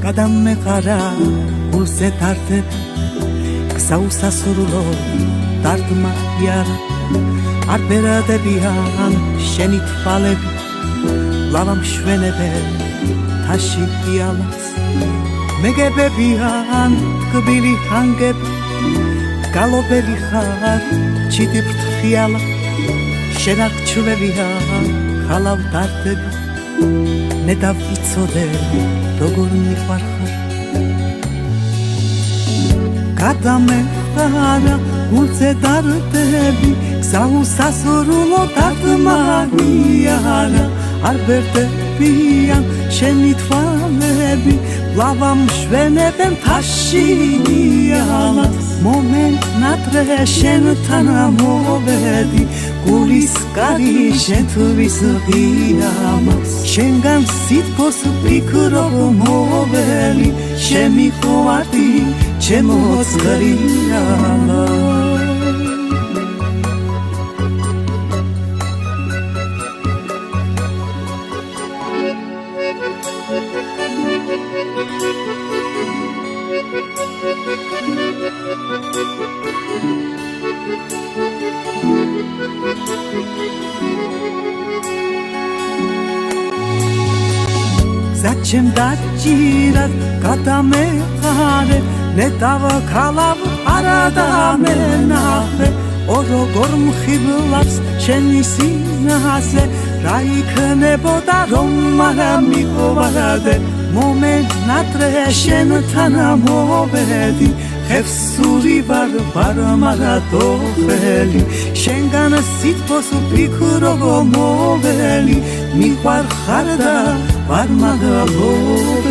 გადამეყარა გულზე დარდებ გზა უსასრულო დარდმა იარა არ ბერადებიან შენი თვალები ლავა მშვენებენ თაში იალას მეგებებიან თკბილი ჰანგები გალობელი ხარ ჩიტი ფრთხიალა შენ არ გჩვევია ხალავ დარდები მე დავიცოდე როგორ მიყვარხარ გადამეყარა გულზე დარდები გზა უსასრულო დარდმა იარა არ ბერდებიან შენი თვალები ლავა მშვენებენ თაში იალას მომენატრე შენთან მოვედი გულის კარი შენთვის ღიამას შენგან სითბოს ვფიქრობ მოველი შემიყვარდი ჩემო ცხრიალა Зачем დაჭირად გადამეყარე ნეტავა ხალავ არადამენახე ოროგორ მხიბლავს შენი სინაზე რა იქნებოდა რომ არ მიყვარდე მომენატრე შენთან მოვედი ხევსური ვარ მარადოხელი შენგან სითბოს ვფიქრობ მოველი მიყვარხარ და ვარ მაგალობელი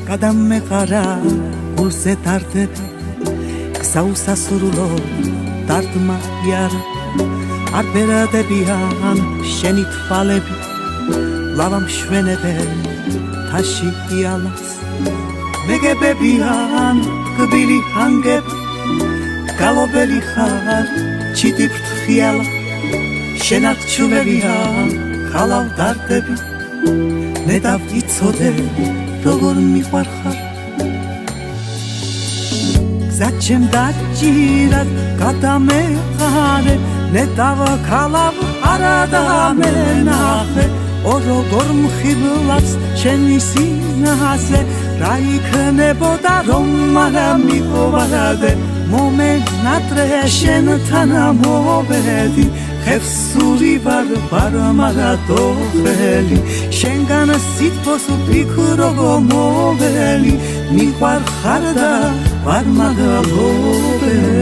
გადამეყარა გულზე დარდები გზა უსასრულო დარდმა იარა არ ბერადებიან შენი თვალები ლავა მშვენებენ თაში იალას მეგებებიან თკბილი ჰანგები გალობელი ხარ ჩიტი ფრთხიალა შენ არ გჩვევია ხალავ დარდები მე დავიცოდე როგორ მიყვარხარ Зачем დაჭირად გადამეყარე ნეტავა ხალავ არადამენახე ოროგორ მხიბლავს შენი სინაზე რა იქნებოდა რომ არ მიყვარდე მომენატრე შენთან მოვედი ხევსური ვარ მარადოხელი შენგან სითბოს ვფიქრობ მოველი მიყვარხარ და ვარ მაგალობელი